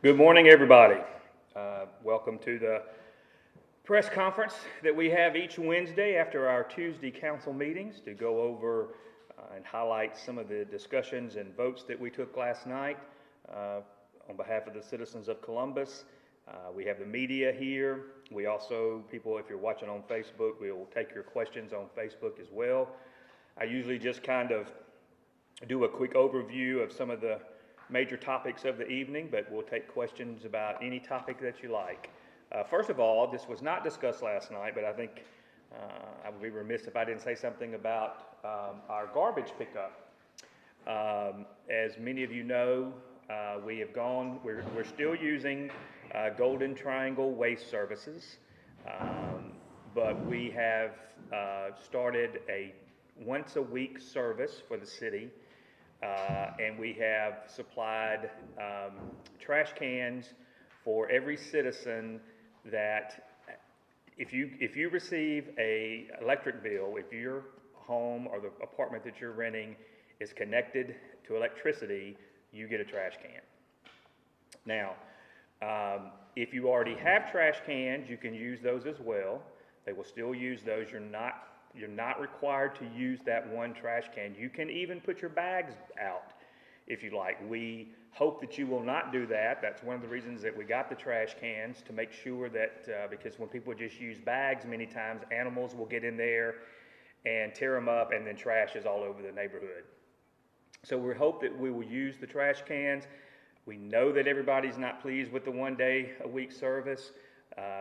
Good morning, everybody. Welcome to the press conference that we have each Wednesday after our Tuesday council meetings to go over and highlight some of the discussions and votes that we took last night on behalf of the citizens of Columbus. We have the media here. We also, people, if you're watching on Facebook, we will take your questions on Facebook as well. I usually just kind of do a quick overview of some of the major topics of the evening, but we'll take questions about any topic that you like. First of all, this was not discussed last night, but I think I would be remiss if I didn't say something about our garbage pickup. As many of you know, we're still using Golden Triangle Waste Services, but we have started a once-a-week service for the city. And we have supplied trash cans for every citizen that if you receive a electric bill, if your home or the apartment that you're renting is connected to electricity, you get a trash can. Now, if you already have trash cans, you can use those as well. They will still use those. You're not required to use that one trash can. You can even put your bags out if you like. We hope that you will not do that. That's one of the reasons that we got the trash cans, to make sure that, because when people just use bags, many times animals will get in there and tear them up, and then trash is all over the neighborhood. So we hope that we will use the trash cans. We know that everybody's not pleased with the one-day-a-week service.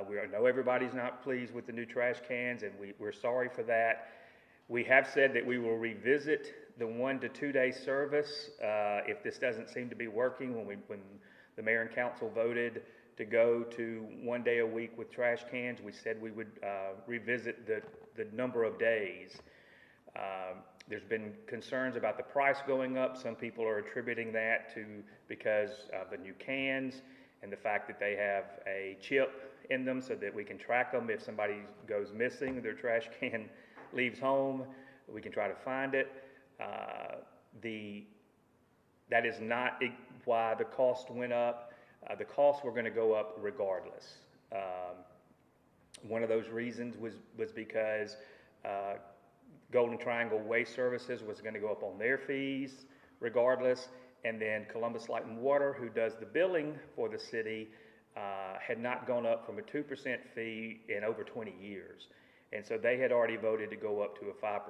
We know everybody's not pleased with the new trash cans, and we're sorry for that. We have said that we will revisit the 1 to 2 day service if this doesn't seem to be working. When the mayor and council voted to go to 1 day a week with trash cans, we said we would revisit the number of days. There's been concerns about the price going up. Some people are attributing that to because of the new cans and the fact that they have a chip in them so that we can track them. If somebody goes missing, their trash can leaves home, we can try to find it. That is not why the cost went up. The costs were going to go up regardless. One of those reasons was because Golden Triangle Waste Services was going to go up on their fees regardless, and then Columbus Light and Water, who does the billing for the city, had not gone up from a 2% fee in over 20 years. And so they had already voted to go up to a 5%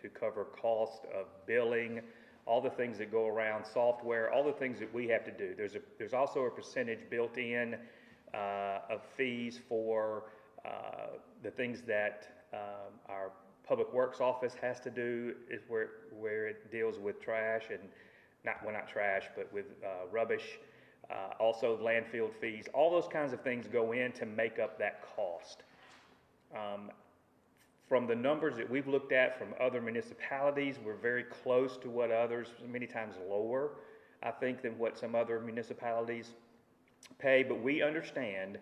to cover cost of billing, all the things that go around software, all the things that we have to do. There's also a percentage built in of fees for the things that our Public Works office has to do, is where it deals with trash and not trash, but with rubbish. Also landfill fees, all those kinds of things go in to make up that cost. From the numbers that we've looked at from other municipalities, we're very close to what others, many times lower, I think, than what some other municipalities pay. But we understand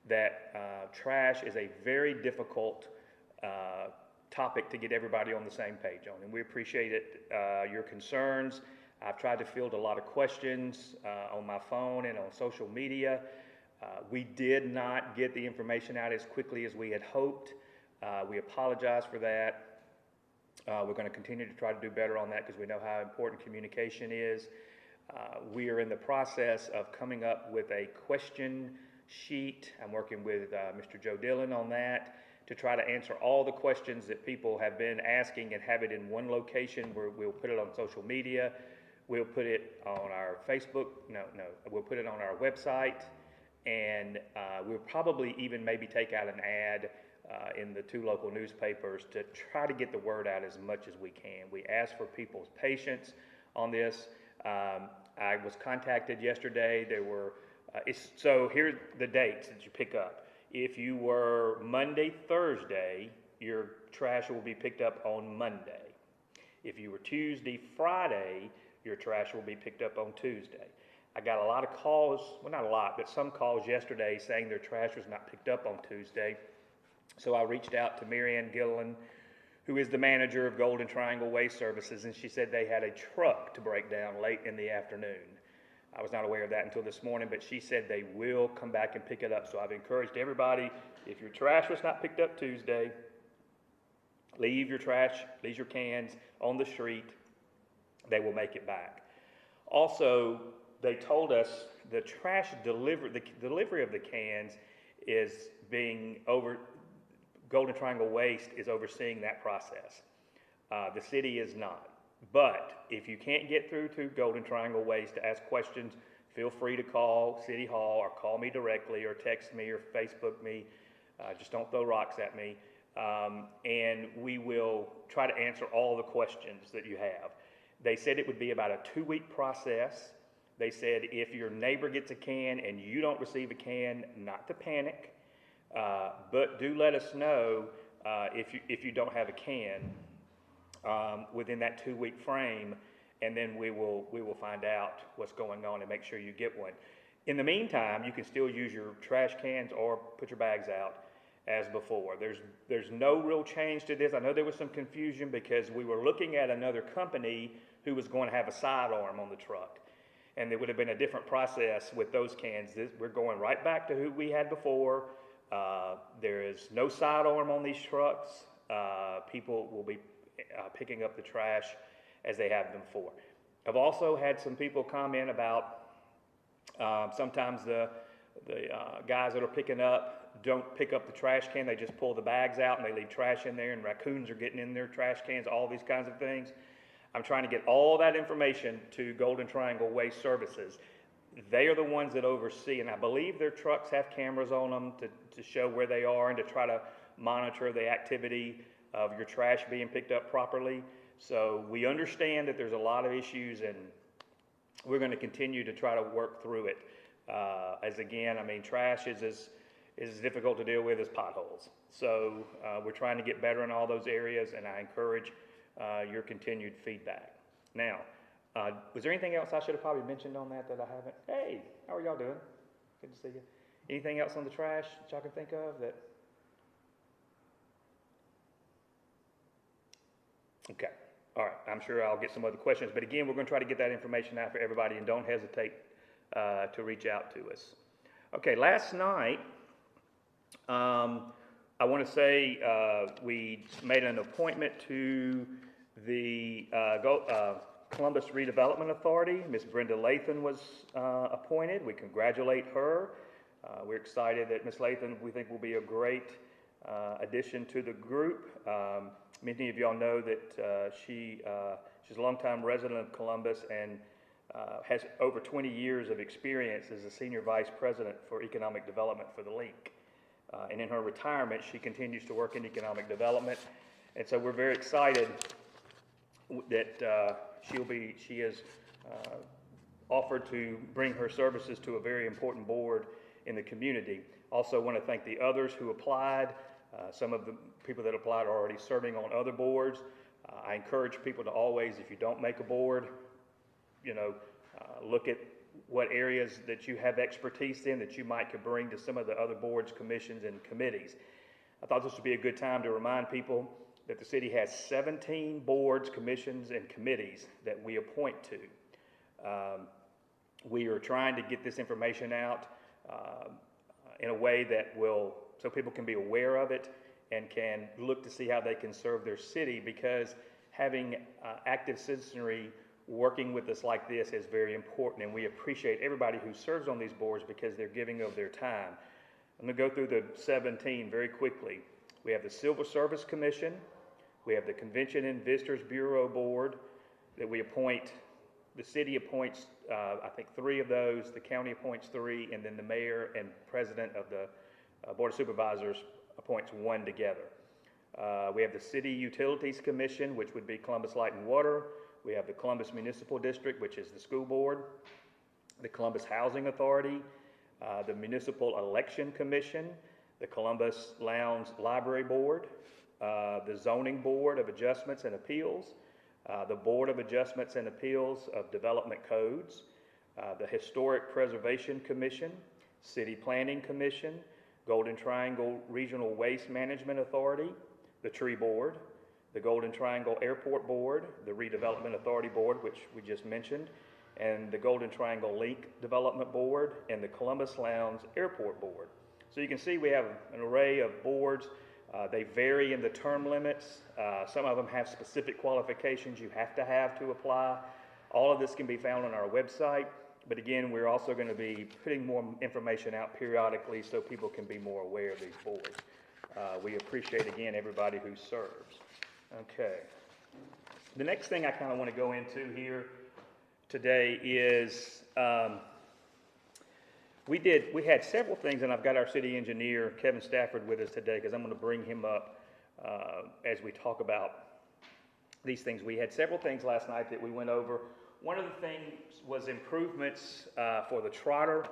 that trash is a very difficult topic to get everybody on the same page on, and we appreciate it, your concerns. I've tried to field a lot of questions on my phone and on social media. We did not get the information out as quickly as we had hoped. We apologize for that. We're going to continue to try to do better on that because we know how important communication is. We are in the process of coming up with a question sheet. I'm working with Mr. Joe Dillon on that to try to answer all the questions that people have been asking and have it in one location where we'll put it on social media. We'll put it on our Facebook, we'll put it on our website, and we'll probably even maybe take out an ad in the 2 local newspapers to try to get the word out as much as we can. We ask for people's patience on this. I was contacted yesterday. So here's the dates that you pick up. If you were Monday, Thursday, your trash will be picked up on Monday. If you were Tuesday, Friday, your trash will be picked up on Tuesday. I got a lot of calls, well, not a lot, but some calls yesterday saying their trash was not picked up on Tuesday. So I reached out to Marianne Gilliland, who is the manager of Golden Triangle Waste Services, and she said they had a truck to break down late in the afternoon. I was not aware of that until this morning, but she said they will come back and pick it up. So I've encouraged everybody, if your trash was not picked up Tuesday, leave your trash, leave your cans on the street. They will make it back. Also, they told us the delivery of the cans is being Golden Triangle Waste is overseeing that process. The city is not. But if you can't get through to Golden Triangle Waste to ask questions, feel free to call City Hall or call me directly or text me or Facebook me. Just don't throw rocks at me. And we will try to answer all the questions that you have. They said it would be about a 2-week process. They said if your neighbor gets a can and you don't receive a can, not to panic, but do let us know if you don't have a can within that 2-week frame, and then we will find out what's going on and make sure you get one. In the meantime, you can still use your trash cans or put your bags out as before. There's no real change to this. I know there was some confusion because we were looking at another company who was going to have a sidearm on the truck, and there would have been a different process with those cans. We're going right back to who we had before. There is no sidearm on these trucks. People will be picking up the trash as they have been before. I've also had some people comment about sometimes the guys that are picking up don't pick up the trash can. They just pull the bags out and they leave trash in there, and raccoons are getting in their trash cans, all these kinds of things. I'm trying to get all that information to Golden Triangle Waste Services. They are the ones that oversee, and I believe their trucks have cameras on them to show where they are and to try to monitor the activity of your trash being picked up properly. So we understand that there's a lot of issues, and we're going to continue to try to work through it. As again, I mean, trash is as difficult to deal with as potholes. So we're trying to get better in all those areas, and I encourage your continued feedback. Now, was there anything else I should have probably mentioned on that I haven't? Hey, how are y'all doing? Good to see you. Anything else on the trash that y'all can think of that? Okay. All right. I'm sure I'll get some other questions, but again, we're going to try to get that information out for everybody, and don't hesitate to reach out to us. Okay. Last night, I want to say we made an appointment to the Columbus Redevelopment Authority. Ms. Brenda Lathan was appointed. We congratulate her. We're excited that Ms. Lathan, we think, will be a great addition to the group. Many of y'all know that she's a longtime resident of Columbus and has over 20 years of experience as a senior vice president for economic development for the Link. And in her retirement, she continues to work in economic development. And so we're very excited that she has offered to bring her services to a very important board in the community. Also want to thank the others who applied. Some of the people that applied are already serving on other boards. I encourage people to always, if you don't make a board, look at what areas that you have expertise in that you might could bring to some of the other boards, commissions, and committees. I thought this would be a good time to remind people that the city has 17 boards, commissions, and committees that we appoint to. We are trying to get this information out in a way that so people can be aware of it and can look to see how they can serve their city, because having active citizenry working with us like this is very important, and we appreciate everybody who serves on these boards because they're giving of their time. I'm going to go through the 17 very quickly. We have the Civil Service Commission. We have the Convention and Visitors Bureau Board that we appoint. The city appoints, I think, 3 of those. The county appoints 3, and then the mayor and president of the Board of Supervisors appoints 1 together. We have the City Utilities Commission, which would be Columbus Light and Water. We have the Columbus Municipal District, which is the school board, the Columbus Housing Authority, the Municipal Election Commission, the Columbus Lowndes Library Board, the Zoning Board of Adjustments and Appeals, the Board of Adjustments and Appeals of Development Codes, the Historic Preservation Commission, City Planning Commission, Golden Triangle Regional Waste Management Authority, the Tree Board, the Golden Triangle Airport Board, the Redevelopment Authority Board, which we just mentioned, and the Golden Triangle Link Development Board, and the Columbus Lowndes Airport Board. So you can see we have an array of boards. They vary in the term limits. Some of them have specific qualifications you have to apply. All of this can be found on our website, but again, we're also going to be putting more information out periodically so people can be more aware of these boards. We appreciate, again, everybody who serves. Okay. The next thing I kind of want to go into here today is we had several things, and I've got our city engineer, Kevin Stafford, with us today because I'm going to bring him up as we talk about these things. We had several things last night that we went over. One of the things was improvements for the trotter.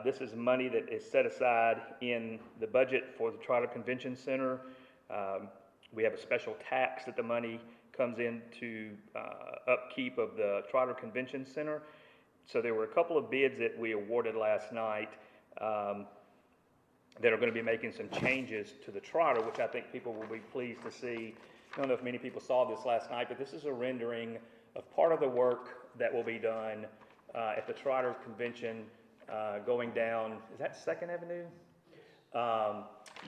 This is money that is set aside in the budget for the Trotter Convention Center. We have a special tax that the money comes into upkeep of the Trotter Convention Center. So there were a couple of bids that we awarded last night that are going to be making some changes to the Trotter, which I think people will be pleased to see. I don't know if many people saw this last night, but this is a rendering of part of the work that will be done at the Trotter Convention going down, is that 2nd Avenue?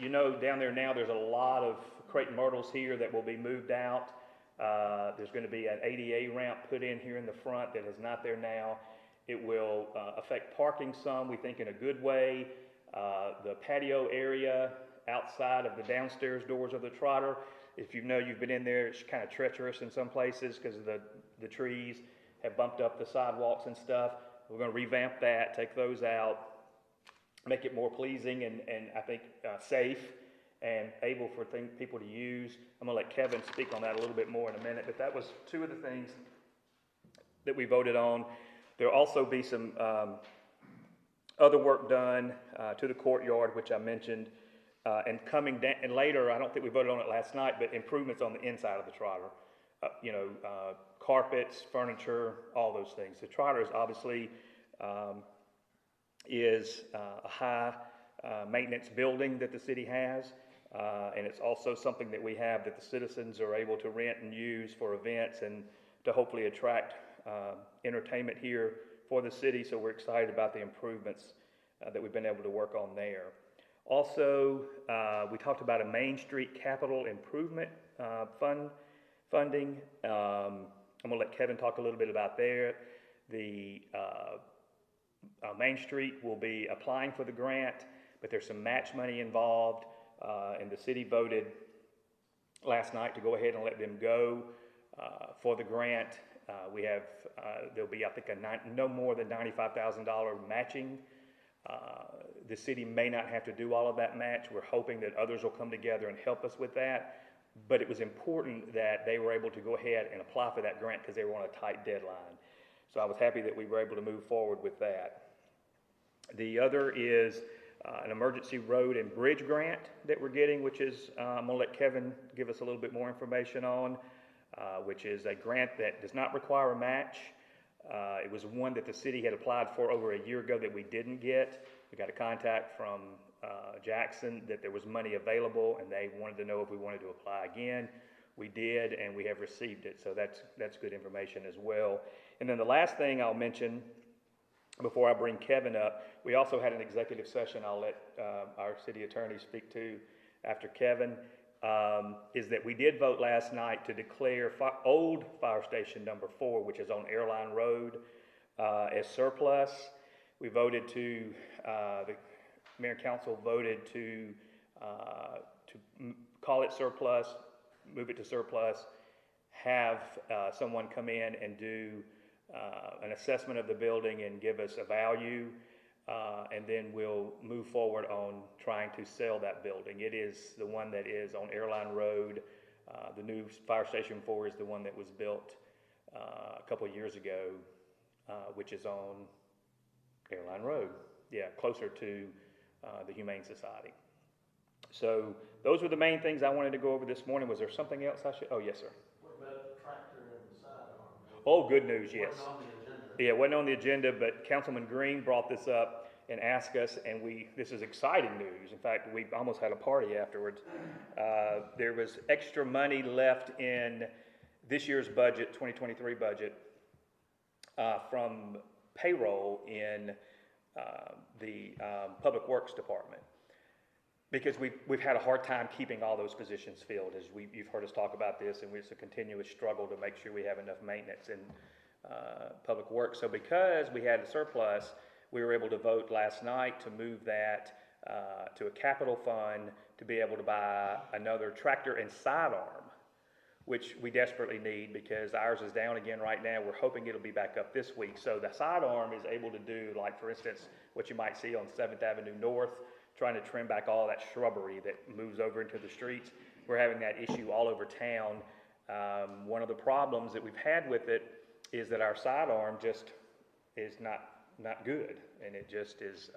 You know, down there now there's a lot of crepe myrtles here that will be moved out. There's going to be an ADA ramp put in here in the front that is not there now. It will affect parking some, we think in a good way. The patio area outside of the downstairs doors of the Trotter, if you know you've been in there, it's kind of treacherous in some places because the trees have bumped up the sidewalks and stuff. We're going to revamp that, take those out, make it more pleasing and I think safe and able for people to use. I'm going to let Kevin speak on that a little bit more in a minute, but that was two of the things that we voted on. There'll also be some other work done to the courtyard, which I mentioned, and coming down, and later, I don't think we voted on it last night, but improvements on the inside of the Trotter. Carpets, furniture, all those things. The Trotter is obviously is a high maintenance building that the city has, and it's also something that we have that the citizens are able to rent and use for events and to hopefully attract entertainment here for the city. So we're excited about the improvements that we've been able to work on there. Also, we talked about a Main Street capital improvement funding. I'm going to let Kevin talk a little bit about there. The Main Street will be applying for the grant, but there's some match money involved, and the city voted last night to go ahead and let them go for the grant. We have, there'll be, I think, no more than $95,000 matching. The city may not have to do all of that match. We're hoping that others will come together and help us with that. But it was important that they were able to go ahead and apply for that grant because they were on a tight deadline. So I was happy that we were able to move forward with that. The other is an emergency road and bridge grant that we're getting, which is, I'm going to let Kevin give us a little bit more information on, which is a grant that does not require a match. It was one that the city had applied for over a year ago that we didn't get. We got a contact from Jackson that there was money available, and they wanted to know if we wanted to apply again. We did, and we have received it, so that's good information as well. And then the last thing I'll mention before I bring Kevin up, we also had an executive session I'll let our city attorney speak to after Kevin, is that we did vote last night to declare old fire station number 4, which is on Airline Road, as surplus. We voted to, the mayor and council voted to call it surplus, move it to surplus, have someone come in and do an assessment of the building and give us a value, and then we'll move forward on trying to sell that building. It is the one that is on Airline Road. The new Fire Station 4 is the one that was built a couple of years ago, which is on Airline Road. Yeah, closer to the Humane Society. So those were the main things I wanted to go over this morning. Was there something else I should? Oh, yes, sir. What about the tractor and the sidearm? Oh, good news, yes. Wasn't on the agenda. Yeah, it wasn't on the agenda, but Councilman Green brought this up and asked us, and this is exciting news. In fact, we almost had a party afterwards. There was extra money left in this year's budget, 2023 budget, from payroll in the Public Works Department. Because we've had a hard time keeping all those positions filled, as you've heard us talk about this, and it's a continuous struggle to make sure we have enough maintenance in Public Works. So because we had a surplus, we were able to vote last night to move that to a capital fund to be able to buy another tractor and sidearm, which we desperately need because ours is down again right now. We're hoping it'll be back up this week. So the sidearm is able to do, like for instance, what you might see on 7th Avenue North, trying to trim back all that shrubbery that moves over into the streets. We're having that issue all over town. One of the problems that we've had with it is that our sidearm just is not good, and it just is,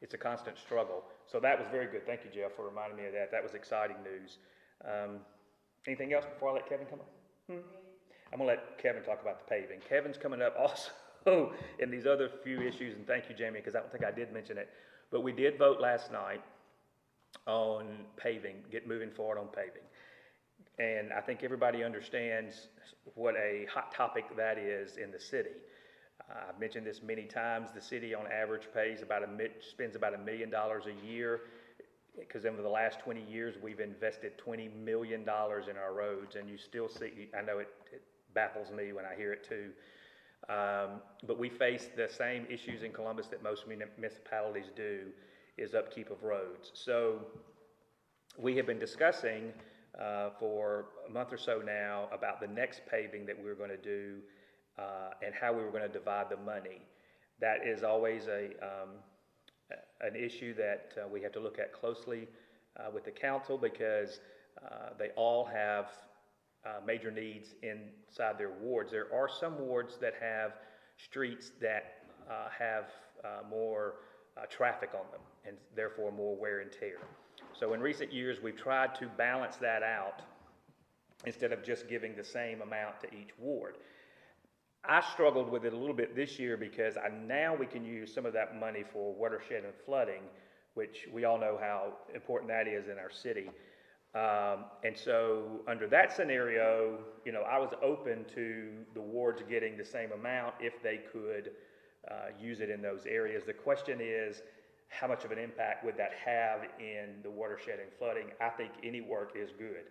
it's a constant struggle. So that was very good. Thank you, Jeff, for reminding me of that. That was exciting news. Anything else before I let Kevin come up? I'm gonna let Kevin talk about the paving. Kevin's coming up also in these other few issues, and thank you, Jamie, because I don't think I did mention it. But we did vote last night on paving, moving forward on paving. And I think everybody understands what a hot topic that is in the city. I've mentioned this many times. The city on average spends about $1 million a year, because over the last 20 years, we've invested $20 million in our roads, and you still see, I know it baffles me when I hear it too, but we face the same issues in Columbus that most municipalities do, is upkeep of roads. So we have been discussing for a month or so now about the next paving that we're going to do and how we were going to divide the money. That is always an issue that we have to look at closely with the council, because they all have major needs inside their wards. There are some wards that have streets that have more traffic on them, and therefore more wear and tear. So in recent years, we've tried to balance that out instead of just giving the same amount to each ward. I struggled with it a little bit this year because now we can use some of that money for watershed and flooding, which we all know how important that is in our city. And so under that scenario, you know, I was open to the wards getting the same amount if they could use it in those areas. The question is, how much of an impact would that have in the watershed and flooding? I think any work is good.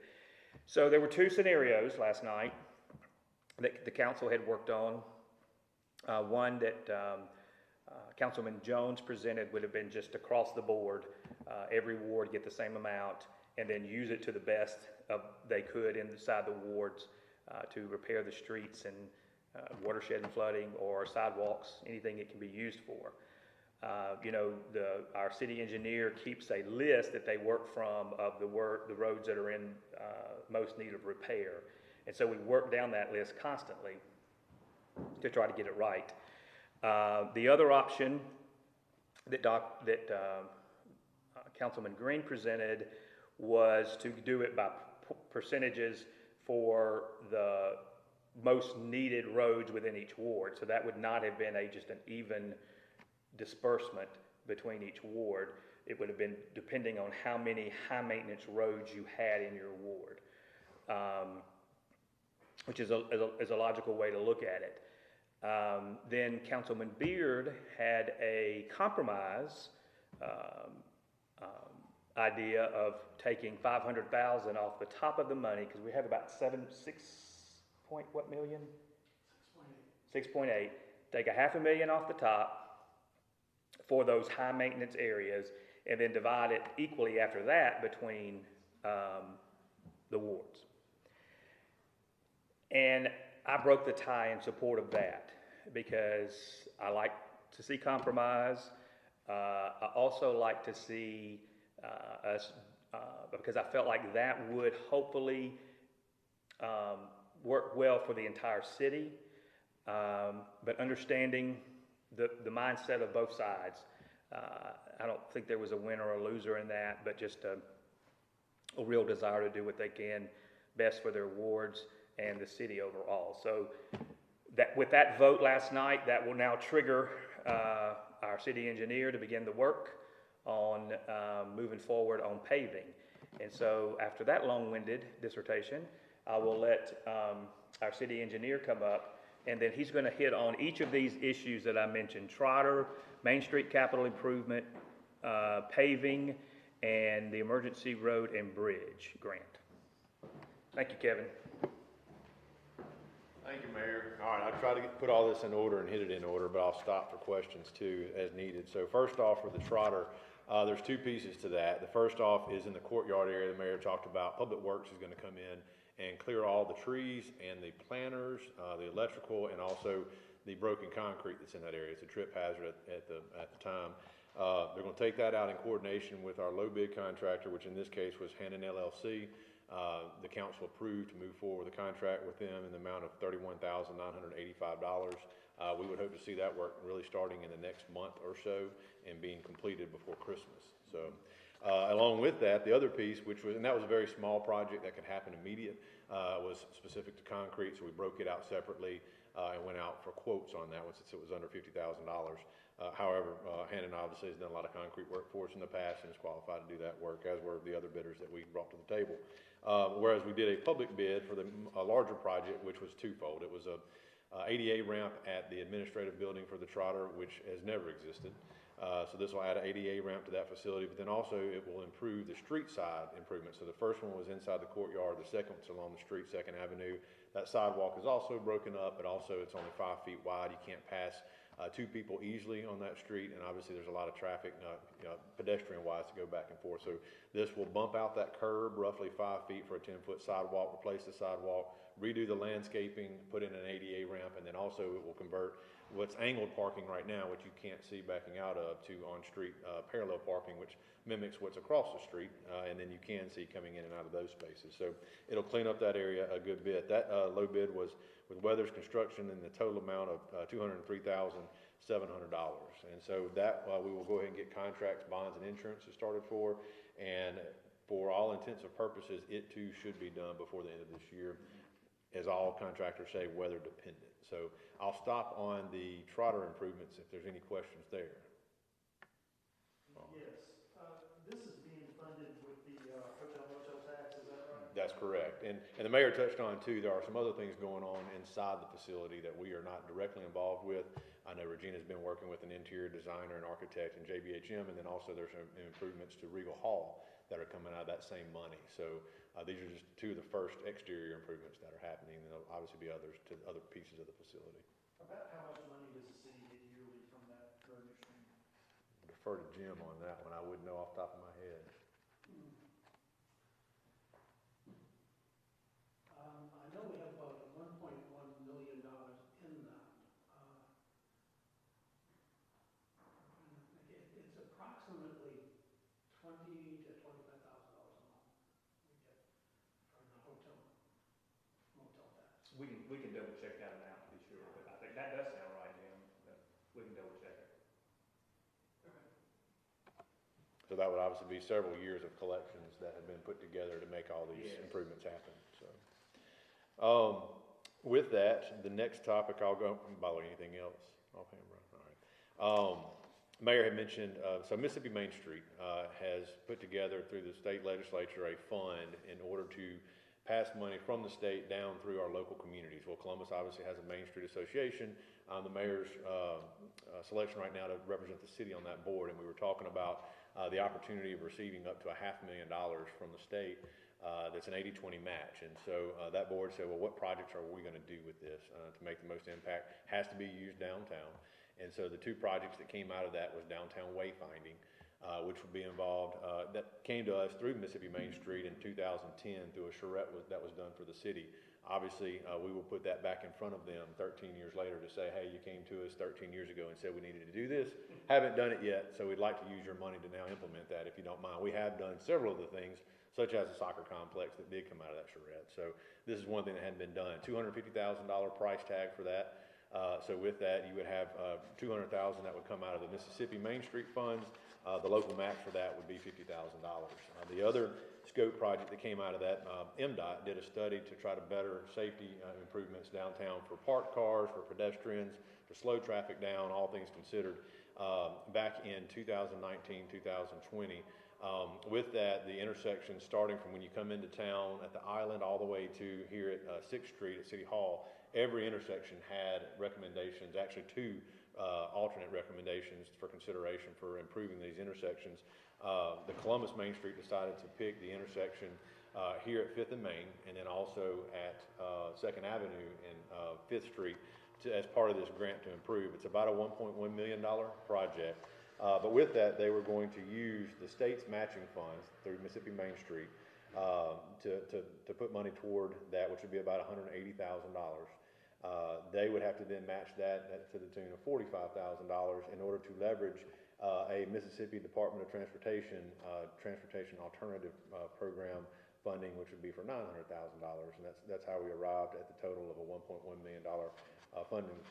So there were two scenarios last night that the council had worked on. One that Councilman Jones presented would have been just across the board, every ward get the same amount, and then use it to the best they could inside the wards to repair the streets and watershed and flooding or sidewalks, anything it can be used for. You know, our city engineer keeps a list that they work from of the roads that are in most need of repair. And so we work down that list constantly to try to get it right. The other option that Councilman Green presented was to do it by percentages for the most needed roads within each ward. So that would not have been just an even disbursement between each ward. It would have been depending on how many high maintenance roads you had in your ward, which is a logical way to look at it. Then Councilman Beard had a compromise idea of taking $500,000 off the top of the money, because we have about 6.8. Take $500,000 off the top for those high maintenance areas, and then divide it equally after that between the wards. And I broke the tie in support of that because I like to see compromise. I also like to see us, because I felt like that would hopefully work well for the entire city, but understanding the mindset of both sides. I don't think there was a winner or a loser in that, but just a real desire to do what they can best for their wards and the city overall. So that with that vote last night, that will now trigger our city engineer to begin the work on moving forward on paving. And so after that long-winded dissertation, I will let our city engineer come up and then he's gonna hit on each of these issues that I mentioned: Trotter, Main Street capital improvement, paving, and the emergency road and bridge grant. Thank you, Kevin. Thank you, Mayor. All right, I'll try to put all this in order and hit it in order, but I'll stop for questions too as needed. So first off, for the Trotter, there's two pieces to that. The first off is in the courtyard area the Mayor talked about. Public Works is going to come in and clear all the trees and the planters, the electrical, and also the broken concrete that's in that area. It's a trip hazard at the time. They're going to take that out in coordination with our low bid contractor, which in this case was Hannon LLC. The council approved to move forward with a contract with them in the amount of $31,985. We would hope to see that work really starting in the next month or so and being completed before Christmas. So, along with that, the other piece, and that was a very small project that could happen immediate, was specific to concrete, so we broke it out separately and went out for quotes on that one since it was under $50,000. However, Hannon obviously has done a lot of concrete work for us in the past and is qualified to do that work, as were the other bidders that we brought to the table. Whereas we did a public bid for a larger project, which was twofold. It was a ADA ramp at the administrative building for the Trotter, which has never existed. So this will add an ADA ramp to that facility, but then also it will improve the street side improvements. So the first one was inside the courtyard, the second one's along the street, 2nd Avenue. That sidewalk is also broken up, but also it's only 5 feet wide. You can't pass 2 people easily on that street, and obviously there's a lot of traffic, pedestrian-wise, to go back and forth. So this will bump out that curb roughly 5 feet for a 10-foot sidewalk, replace the sidewalk, redo the landscaping, put in an ADA ramp, and then also it will convert what's angled parking right now, which you can't see backing out of, to on-street parallel parking, which mimics what's across the street, and then you can see coming in and out of those spaces. So it'll clean up that area a good bit. That low bid was with Weathers Construction in the total amount of $203,700. And so that we will go ahead and get contracts, bonds, and insurances started for, and for all intents and purposes, it too should be done before the end of this year, as all contractors say, weather dependent. So I'll stop on the Trotter improvements if there's any questions there. Yes, this is being funded with the hotel motel tax, is that right? That's correct. And the mayor touched on too, there are some other things going on inside the facility that we are not directly involved with. I know Regina's been working with an interior designer and architect in JBHM, and then also there's some improvements to Regal Hall that are coming out of that same money. So these are just two of the first exterior improvements that are happening, and there'll obviously be others to other pieces of the facility. About how much money does the city get yearly from that revenue stream? I'll defer to Jim on that one. I wouldn't know off the top of my head. I know we have about $1.1 million in that. It's approximately $20,000 to $25,000 a month we get from the hotel motel tax. We can double check that amount to be sure, but I think that does sound right, Jim. But we can double check it. So that would obviously be several years of collections that have been put together to make all these improvements happen. So, with that, the next topic I'll go. By the way, anything else? Offhand, all right. Mayor had mentioned. So Mississippi Main Street has put together through the state legislature a fund in order to pass money from the state down through our local communities. Well, Columbus obviously has a Main Street Association. The mayor's selection right now to represent the city on that board, and we were talking about the opportunity of receiving up to $500,000 from the state. That's an 80-20 match. And so that board said, well, what projects are we going to do with this to make the most impact? Has to be used downtown. And so the two projects that came out of that was downtown wayfinding, which would be involved, that came to us through Mississippi Main Street in 2010 through a charrette that was done for the city. Obviously, we will put that back in front of them 13 years later to say, hey, you came to us 13 years ago and said we needed to do this. Haven't done it yet, so we'd like to use your money to now implement that, if you don't mind. We have done several of the things, such as the soccer complex that did come out of that charrette. So this is one thing that hadn't been done. $250,000 price tag for that. So with that, you would have $200,000 that would come out of the Mississippi Main Street funds. The local match for that would be $50,000. The other scope project that came out of that, MDOT did a study to try to better safety improvements downtown for parked cars, for pedestrians, to slow traffic down, all things considered, back in 2019, 2020. With that, the intersection starting from when you come into town at the island all the way to here at 6th Street at City Hall every intersection had recommendations, actually two alternate recommendations for consideration for improving these intersections. The Columbus Main Street decided to pick the intersection here at 5th and Main, and then also at 2nd Avenue and 5th Street as part of this grant to improve. It's about a $1.1 million project. But with that, they were going to use the state's matching funds through Mississippi Main Street to put money toward that, which would be about $180,000. They would have to then match that to the tune of $45,000 in order to leverage a Mississippi Department of Transportation Transportation Alternative Program funding, which would be for $900,000, and that's how we arrived at the total of a $1.1 million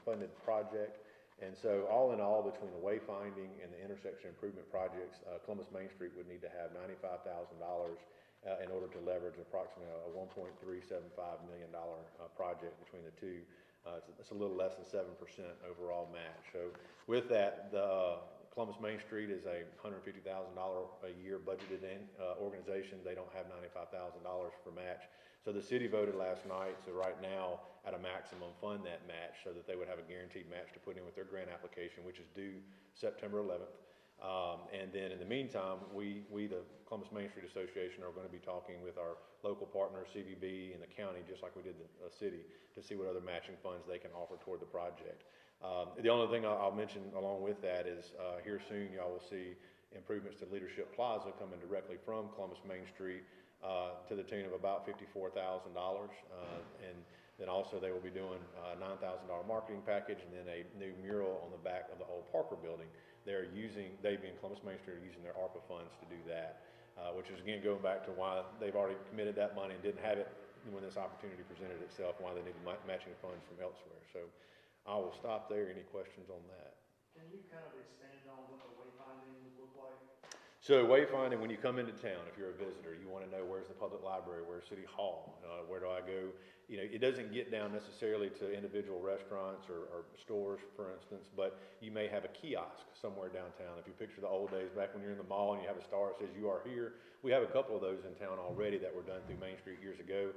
funded project. And so all in all, between the wayfinding and the intersection improvement projects, Columbus Main Street would need to have $95,000 in order to leverage approximately a $1.375 million project between the two. It's a little less than 7% overall match. So with that, the Columbus Main Street is a $150,000 a year budgeted organization. They don't have $95,000 for match. So the city voted last night to right now at a maximum fund that match so that they would have a guaranteed match to put in with their grant application, which is due September 11th. And then in the meantime, we the Columbus Main Street Association, are going to be talking with our local partners, CVB and the county, just like we did the city, to see what other matching funds they can offer toward the project. The only thing I'll mention along with that is here soon y'all will see improvements to Leadership Plaza coming directly from Columbus Main Street to the tune of about $54,000. And then also they will be doing a $9,000 marketing package and then a new mural on the back of the old Parker building. They being Columbus Main Street, are using their ARPA funds to do that, which is again going back to why they've already committed that money and didn't have it when this opportunity presented itself, why they needed matching funds from elsewhere. So I will stop there. Any questions on that? Can you kind of expand on what the wayfinding would look like? So wayfinding, when you come into town, if you're a visitor, you want to know where's the public library, where's City Hall, where do I go? You know, it doesn't get down necessarily to individual restaurants or stores, for instance, but you may have a kiosk somewhere downtown. If you picture the old days back when you're in the mall and you have a star that says you are here, we have a couple of those in town already that were done through Main Street years ago.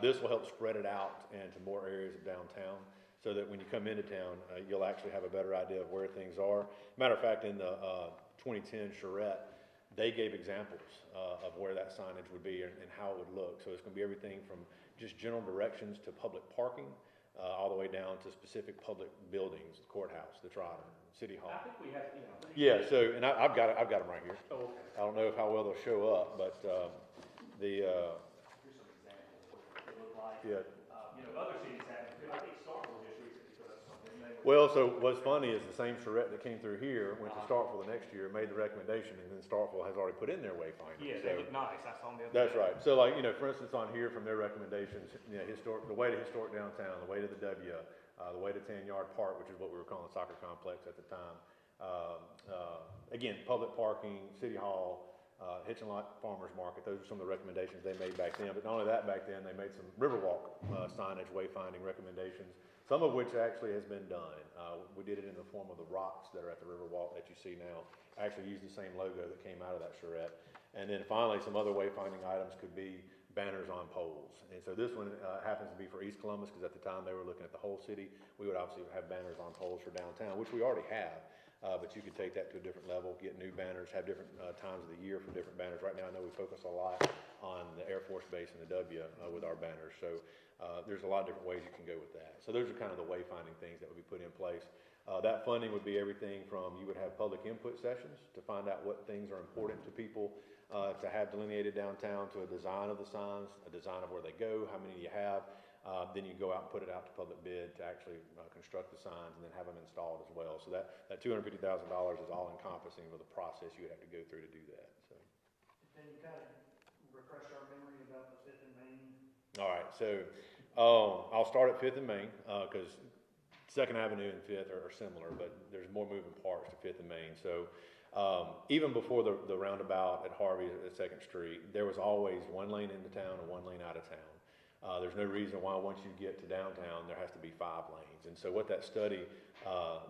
This will help spread it out into more areas of downtown, so that when you come into town, you'll actually have a better idea of where things are. Matter of fact, in the 2010 charrette, they gave examples of where that signage would be and how it would look. So it's going to be everything from just general directions to public parking, all the way down to specific public buildings, the courthouse, the Trotter, City Hall. I think we have, Yeah, so, and I've got them right here. Oh, okay. I don't know how well they'll show up, but Here's some examples of what it look like. yeah. Other cities have, I think Starkville just recently put up something. Well, so what's funny is the same charrette that came through here went to Starkville the next year, made the recommendation, and then Starkville has already put in their wayfinding. Yeah, So they look nice. I saw them the other that's day. right. So like, for instance, on here from their recommendations, the way to historic downtown, the way to the W, the way to 10-Yard Park, which is what we were calling soccer complex at the time. Again, public parking, City Hall, Hitchin Lot Farmers Market, those are some of the recommendations they made back then. But not only that, back then they made some Riverwalk signage wayfinding recommendations, some of which actually has been done. We did it in the form of the rocks that are at the Riverwalk that you see now. I actually used the same logo that came out of that charrette. And then finally, some other wayfinding items could be banners on poles. And so this one happens to be for East Columbus, because at the time they were looking at the whole city. We would obviously have banners on poles for downtown, which we already have. But you could take that to a different level, get new banners, have different times of the year for different banners. Right now, I know we focus a lot on the Air Force Base and the W with our banners. So there's a lot of different ways you can go with that. So those are kind of the wayfinding things that would be put in place. That funding would be everything from, you would have public input sessions to find out what things are important to people to have delineated downtown, to a design of the signs, a design of where they go, how many you have. Then you go out and put it out to public bid to actually construct the signs and then have them installed as well. So that $250,000 is all encompassing with the process you would have to go through to do that. So. Can you kind of refresh our memory about the 5th and Main? All right, so I'll start at 5th and Main because 2nd Avenue and 5th are similar, but there's more moving parts to 5th and Main. So even before the roundabout at Harvey at 2nd Street, there was always one lane into town and one lane out of town. There's no reason why once you get to downtown there has to be 5 lanes. And so what that study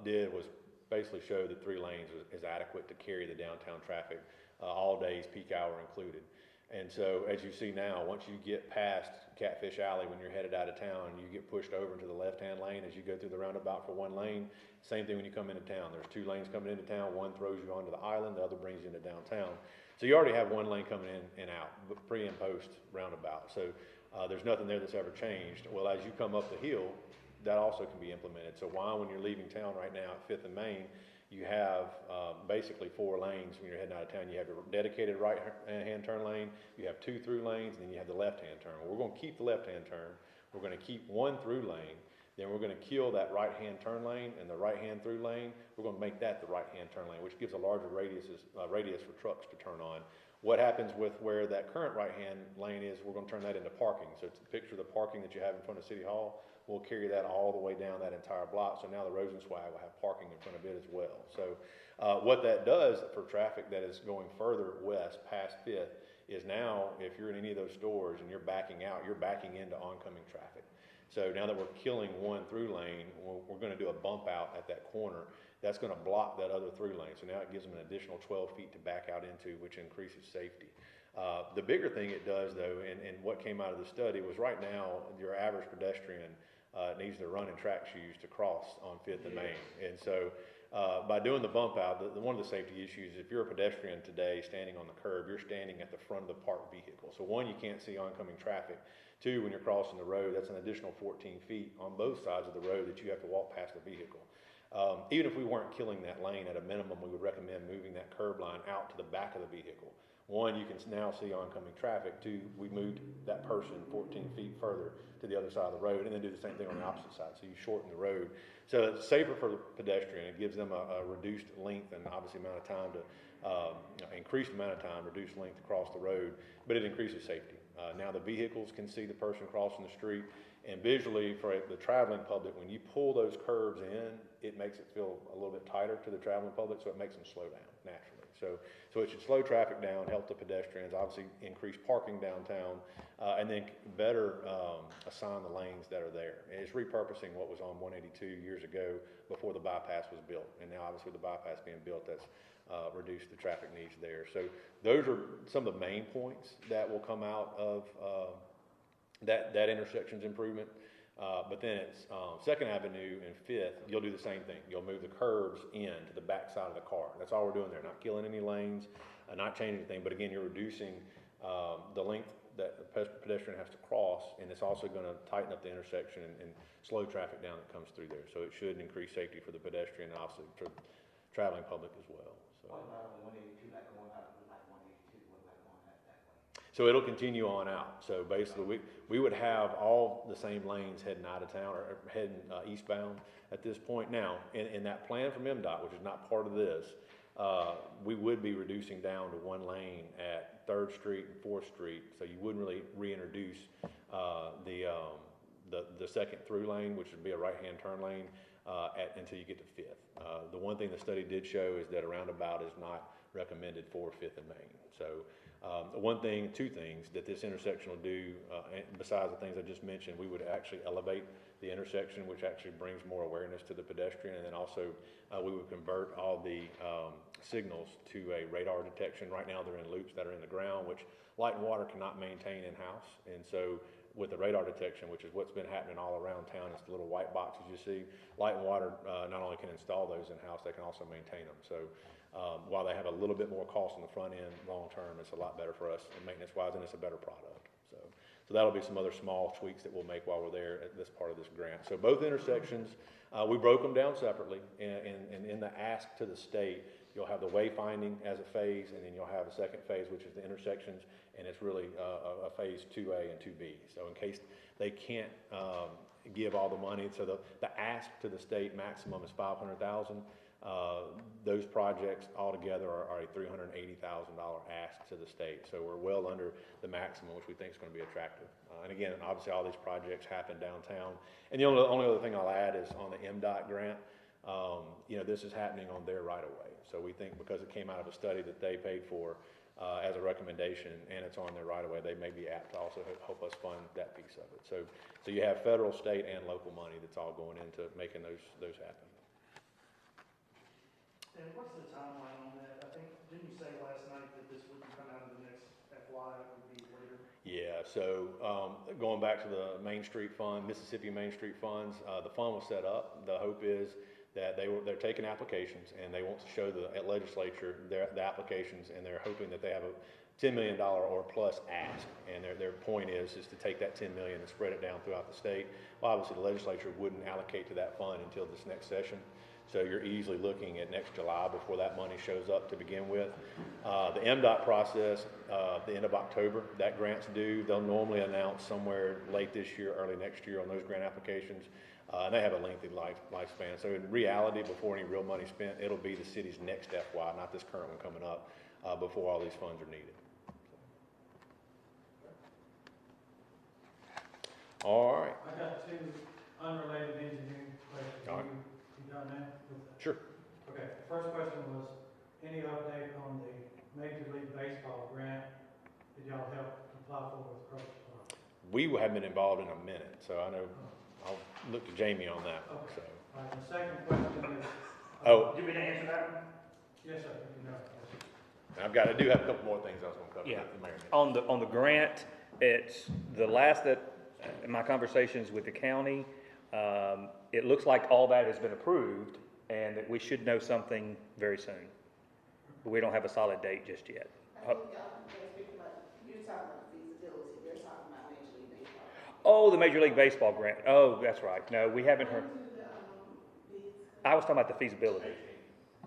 did was basically show that 3 lanes is adequate to carry the downtown traffic all days, peak hour included. And so, as you see now, once you get past Catfish Alley, when you're headed out of town, you get pushed over into the left-hand lane as you go through the roundabout for one lane. Same thing when you come into town. There's two lanes coming into town. One throws you onto the island, the other brings you into downtown. So you already have one lane coming in and out, pre and post roundabout. So there's nothing there that's ever changed. Well, as you come up the hill, that also can be implemented. So why, when you're leaving town right now at 5th and Main, you have basically 4 lanes when you're heading out of town. You have your dedicated right-hand turn lane, you have 2 through lanes, and then you have the left-hand turn. Well, we're going to keep the left-hand turn. We're going to keep 1 through lane. Then we're going to kill that right-hand turn lane and the right-hand through lane. We're going to make that the right-hand turn lane, which gives a larger radius for trucks to turn on. What happens with where that current right-hand lane is, we're going to turn that into parking. So it's a picture of the parking that you have in front of City Hall. We'll carry that all the way down that entire block. So now the Rosenzweig will have parking in front of it as well. So what that does for traffic that is going further west past 5th is now, if you're in any of those stores and you're backing out, you're backing into oncoming traffic. So now that we're killing 1 through lane, we're going to do a bump out at that corner. That's going to block that other through lane. So now it gives them an additional 12 feet to back out into, which increases safety. The bigger thing it does, though, and what came out of the study was right now, your average pedestrian needs to run in track shoes to cross on 5th and Main. And so by doing the bump out, one of the safety issues, if you're a pedestrian today standing on the curb, you're standing at the front of the parked vehicle. So 1, you can't see oncoming traffic. 2, when you're crossing the road, that's an additional 14 feet on both sides of the road that you have to walk past the vehicle. Even if we weren't killing that lane, at a minimum, we would recommend moving that curb line out to the back of the vehicle. 1, you can now see oncoming traffic. 2, we moved that person 14 feet further to the other side of the road, and then do the same thing on the opposite side. So you shorten the road. So it's safer for the pedestrian. It gives them a reduced length and obviously amount of time to, increased amount of time, reduced length across the road, but it increases safety. Now the vehicles can see the person crossing the street, and visually for the traveling public, when you pull those curbs in, it makes it feel a little bit tighter to the traveling public, so it makes them slow down naturally. So it should slow traffic down, help the pedestrians, obviously increase parking downtown, and then better assign the lanes that are there. And it's repurposing what was on 182 years ago before the bypass was built, and now obviously with the bypass being built, that's reduced the traffic needs there. So those are some of the main points that will come out of that intersection's improvement. But then it's 2nd Avenue and 5th, you'll do the same thing. You'll move the curbs in to the back side of the car. That's all we're doing there, not killing any lanes, not changing anything, but again, you're reducing the length that the pedestrian has to cross, and it's also going to tighten up the intersection and slow traffic down that comes through there. So it should increase safety for the pedestrian and obviously for traveling public as well. So. What about on 182, like going out, like 182, what about going that way? So it'll continue on out. So basically, we would have all the same lanes heading out of town or heading eastbound at this point. Now, in that plan from MDOT, which is not part of this, we would be reducing down to 1 lane at 3rd Street and 4th Street. So you wouldn't really reintroduce the second through lane, which would be a right-hand turn lane, until you get to 5th. The one thing the study did show is that a roundabout is not recommended for 5th and Main. So 2 things that this intersection will do, besides the things I just mentioned, we would actually elevate the intersection, which actually brings more awareness to the pedestrian, and then also we would convert all the signals to a radar detection. Right now they're in loops that are in the ground, which Light and Water cannot maintain in-house, and so with the radar detection, which is what's been happening all around town, it's the little white boxes you see. Light and Water not only can install those in-house, they can also maintain them. So while they have a little bit more cost on the front end, long term, it's a lot better for us maintenance-wise, and it's a better product. So that'll be some other small tweaks that we'll make while we're there at this part of this grant. So both intersections, we broke them down separately, and in the ask to the state, you'll have the wayfinding as a phase, and then you'll have a second phase, which is the intersections, and it's really a phase 2A and 2B. So in case they can't give all the money, so the ask to the state maximum is $500,000. Those projects altogether are a $380,000 ask to the state. So we're well under the maximum, which we think is going to be attractive. And again, obviously all these projects happen downtown. And the only other thing I'll add is on the MDOT grant, this is happening on their right of way. So we think because it came out of a study that they paid for as a recommendation, and it's on their right of way, they may be apt to also help us fund that piece of it. So you have federal, state, and local money that's all going into making those happen. And what's the timeline on that? I think, didn't you say last night that this wouldn't come out of the next FY? why it would be later? Yeah, so, going back to the Main Street Fund, Mississippi Main Street Funds, the fund was set up. The hope is that they're taking applications and they want to show the legislature the applications, and they're hoping that they have a $10 million or plus ask. And their point is to take that 10 million and spread it down throughout the state. Well, obviously the legislature wouldn't allocate to that fund until this next session. So you're easily looking at next July before that money shows up to begin with. The MDOT process, the end of October, that grant's due. They'll normally announce somewhere late this year, early next year on those grant applications. And they have a lengthy lifespan. So in reality, before any real money's spent, it'll be the city's next FY, not this current one coming up, before all these funds are needed. All right. I got two unrelated engineering questions. All right. You got that? Sure. Okay, the first question was, any update on the Major League Baseball grant that y'all helped apply for with Cross Park? We have been involved in a minute, so I know I'll look to Jamie on that one. So. All right, the second question is. Oh, Do you want me to answer that one? Yes, sir, you can go. Yes, sir. I do have a couple more things I was going to cover. Yeah. with the mayor. On the grant, it's the last in my conversations with the county, it looks like all that has been approved and that we should know something very soon. But we don't have a solid date just yet. I think you're talking about feasibility, they're talking about Major League Baseball. Oh, the Major League Baseball grant. Oh, that's right. No, we haven't heard. When do the, bids I was talking about the feasibility.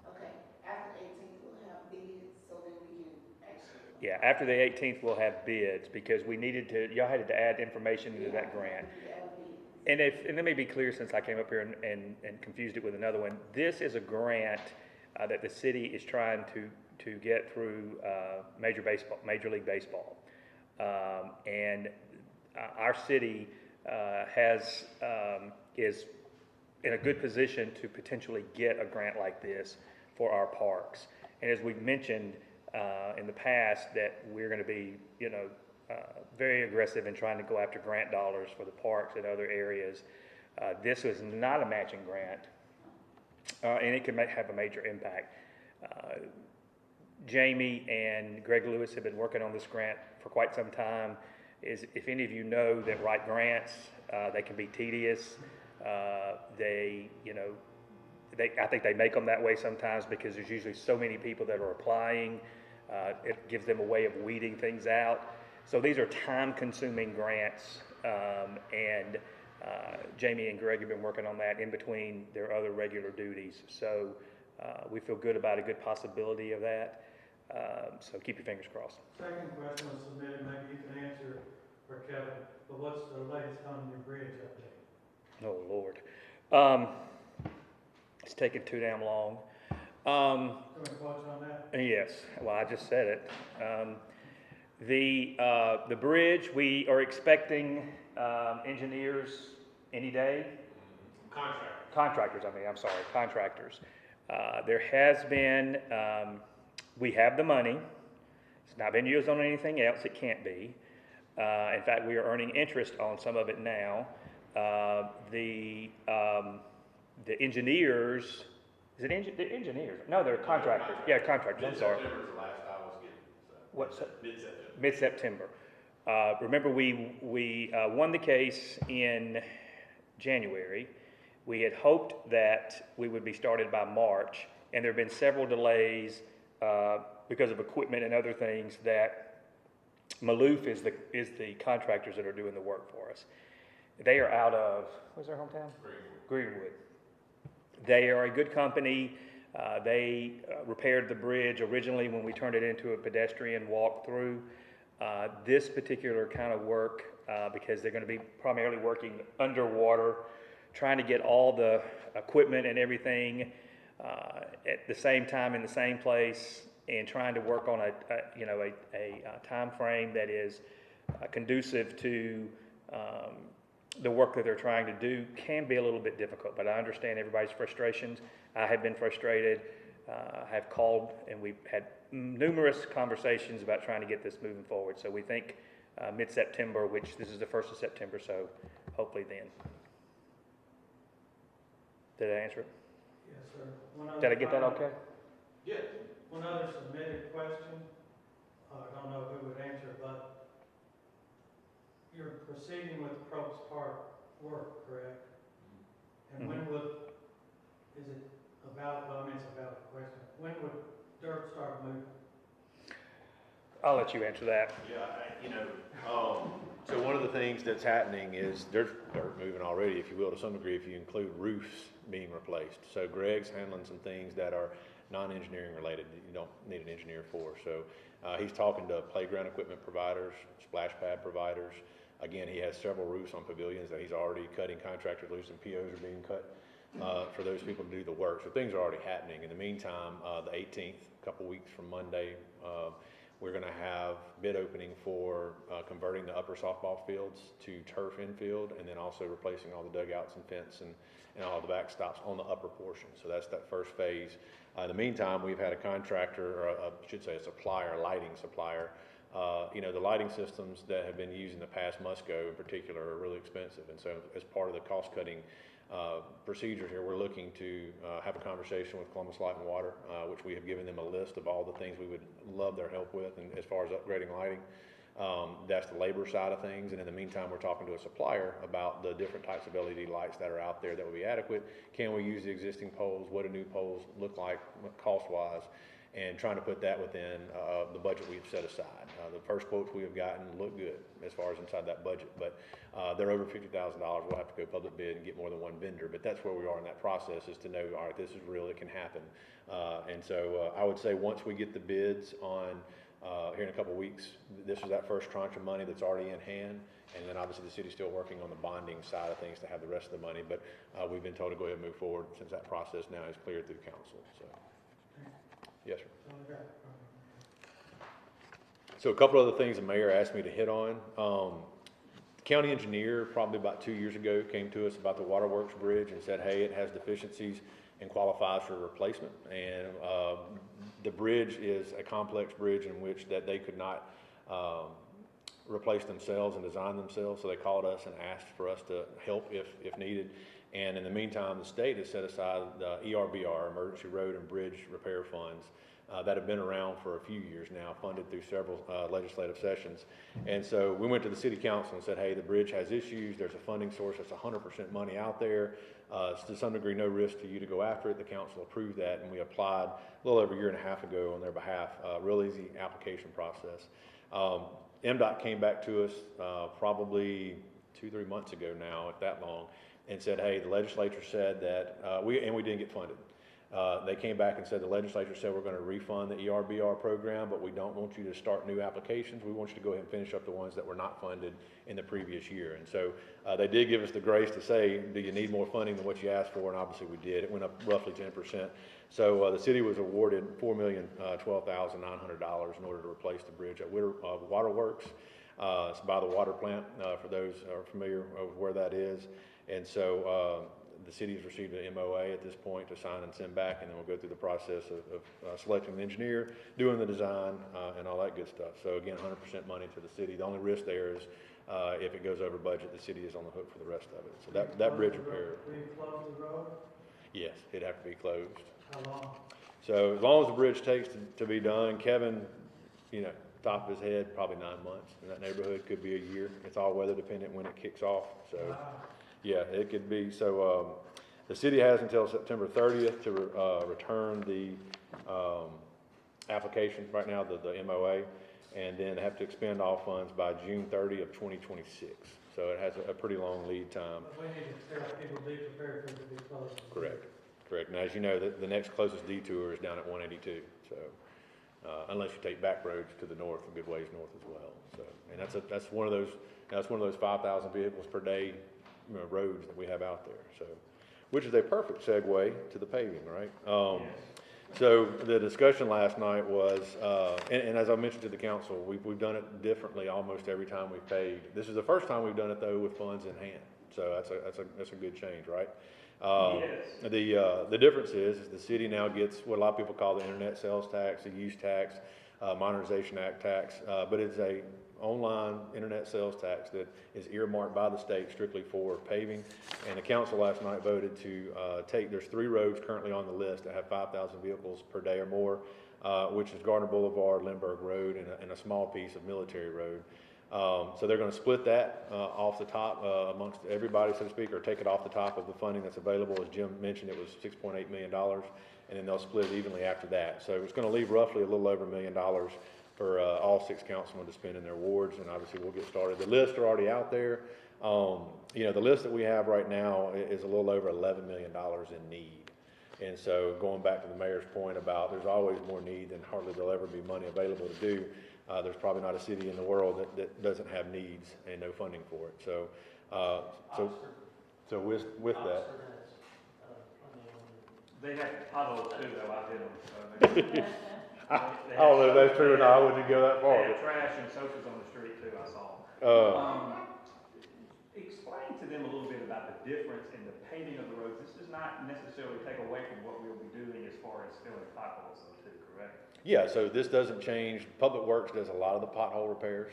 okay, after the 18th, we'll have bids, so then we can actually. Yeah, after the 18th, we'll have bids because we needed to, y'all had to add information into that grant. And let me be clear, since I came up here and confused it with another one, this is a grant that the city is trying to get through Major League Baseball. And our city is in a good position to potentially get a grant like this for our parks. And as we've mentioned in the past, that we're going to be, very aggressive in trying to go after grant dollars for the parks and other areas. This was not a matching grant, and it can have a major impact. Jamie and Greg Lewis have been working on this grant for quite some time. If any of you know that write grants, they can be tedious. I think they make them that way sometimes because there's usually so many people that are applying. It gives them a way of weeding things out. So these are time-consuming grants, and Jamie and Greg have been working on that in between their other regular duties. So we feel good about a good possibility of that. So keep your fingers crossed. Second question was submitted, maybe you can answer for Kevin, but what's the latest on your bridge update? Oh, Lord. It's taking too damn long. Any quotes on that? Yes, well, I just said it. The bridge, we are expecting engineers any day. Contractors, contractors. There has been, we have the money. It's not been used on anything else. It can't be. In fact, we are earning interest on some of it now. The engineers, the engineers? No, they're contractors. Yeah, contractors, I'm sorry. Mid-September is the last I was getting. What's that? Mid-September. Mid-September. Remember, we won the case in January. We had hoped that we would be started by March, and there have been several delays because of equipment and other things that Maloof is the contractors that are doing the work for us. They are out of, where's their hometown? Greenwood. They are a good company. They repaired the bridge originally when we turned it into a pedestrian walk-through. This particular kind of work, because they're going to be primarily working underwater, trying to get all the equipment and everything at the same time in the same place, and trying to work on a time frame that is conducive to the work that they're trying to do, can be a little bit difficult. But I understand everybody's frustrations. I have been frustrated. I have called, and we've had numerous conversations about trying to get this moving forward. So we think mid-September, which this is the 1st of September, so hopefully then. Did I answer it? Yes, sir. Did I get that okay? Yeah. One other submitted question. I don't know who would answer, but you're proceeding with the Probst Park work, correct? And when would, is it about, well, I mean, it's a valid question, when would dirt start moving? I'll let you answer that. Yeah, so one of the things that's happening is there's dirt moving already, if you will, to some degree, if you include roofs being replaced. So Greg's handling some things that are non-engineering related that you don't need an engineer for. So he's talking to playground equipment providers, splash pad providers. Again, he has several roofs on pavilions that he's already cutting contractors loose, and POs are being cut for those people to do the work. So things are already happening. In the meantime, the 18th, a couple weeks from Monday, we're going to have bid opening for converting the upper softball fields to turf infield, and then also replacing all the dugouts and fence and all the backstops on the upper portion. So that's that first phase. In the meantime, we've had a contractor, or I should say a supplier, a lighting supplier. The lighting systems that have been used in the past, Musco in particular, are really expensive. And so as part of the cost-cutting procedures here, we're looking to have a conversation with Columbus Light and Water, which we have given them a list of all the things we would love their help with, and as far as upgrading lighting. That's the labor side of things, and in the meantime, we're talking to a supplier about the different types of LED lights that are out there that would be adequate. Can we use the existing poles? What do new poles look like cost-wise? And trying to put that within the budget we've set aside. The first quotes we have gotten look good as far as inside that budget, but they're over $50,000. We'll have to go public bid and get more than one vendor, but that's where we are in that process, is to know, all right, this is real, it can happen. And so I would say once we get the bids on here in a couple weeks, this is that first tranche of money that's already in hand, and then obviously the city's still working on the bonding side of things to have the rest of the money, but we've been told to go ahead and move forward since that process now is cleared through council. So, yes, sir. So a couple other things the mayor asked me to hit on. The county engineer, probably about 2 years ago, came to us about the Waterworks Bridge and said, hey, it has deficiencies and qualifies for replacement. And the bridge is a complex bridge in which that they could not replace themselves and design themselves. So they called us and asked for us to help if needed. And in the meantime, the state has set aside the ERBR, Emergency Road and Bridge Repair Funds, that have been around for a few years now, funded through several legislative sessions. And so we went to the city council and said, hey, the bridge has issues. There's a funding source that's 100% money out there. It's to some degree no risk to you to go after it. The council approved that, and we applied a little over a year and a half ago on their behalf. Real easy application process. MDOT came back to us probably 2-3 months ago now, at that long, and said, hey, the legislature said that, we didn't get funded. They came back and said the legislature said we're going to refund the ERBR program, but we don't want you to start new applications. We want you to go ahead and finish up the ones that were not funded in the previous year. And so they did give us the grace to say, do you need more funding than what you asked for? And obviously we did. It went up roughly 10%. So the city was awarded $4,012,900 in order to replace the bridge at Waterworks. It's by the water plant, for those who are familiar with where that is. And so the city has received an MOA at this point to sign and send back, and then we'll go through the process of selecting the engineer, doing the design, and all that good stuff. So again, 100% money to the city. The only risk there is if it goes over budget, the city is on the hook for the rest of it. So that bridge repair. Will you close the road? Yes, it'd have to be closed. How long? So as long as the bridge takes to be done, Kevin, top of his head, probably 9 months. In that neighborhood, could be a year. It's all weather dependent when it kicks off. So. Yeah, it could be. So the city has until September 30th to return the application right now, the MOA, and then have to expend all funds by June 30 of 2026. So it has a pretty long lead time. But we need to tell people be prepared for it to be closed. Correct. And as you know, the next closest detour is down at 182. So unless you take back roads to the north, a good ways north as well. So, and that's one of those 5,000 vehicles per day roads that we have out there, so which is a perfect segue to the paving, right? So the discussion last night was, and as I mentioned to the council, we've done it differently almost every time we've paved. This is the first time we've done it though with funds in hand, so that's a good change, right? The difference is the city now gets what a lot of people call the internet sales tax, the use tax, modernization act tax, but it's a online internet sales tax that is earmarked by the state strictly for paving. And the council last night voted to there's 3 roads currently on the list that have 5,000 vehicles per day or more, which is Gardner Boulevard, Lindbergh Road, and a small piece of Military Road. So they're going to split that off the top amongst everybody, so to speak, or take it off the top of the funding that's available. As Jim mentioned, it was $6.8 million, and then they'll split it evenly after that. So it's going to leave roughly a little over $1 million for all 6 councilmen to spend in their wards, and obviously we'll get started. The lists are already out there. You know, the list that we have right now is a little over $11 million in need. And so going back to the mayor's point about there's always more need than hardly there'll ever be money available to do. There's probably not a city in the world that doesn't have needs and no funding for it. So, so with that. They have potholes too, though, I did them. I don't know if that's true or not. I wouldn't go that far. They have trash and sofas on the street too, I saw. Explain to them a little bit about the difference in the paving of the roads. This does not necessarily take away from what we'll be doing as far as filling potholes though too, correct? Yeah, so this doesn't change. Public Works does a lot of the pothole repairs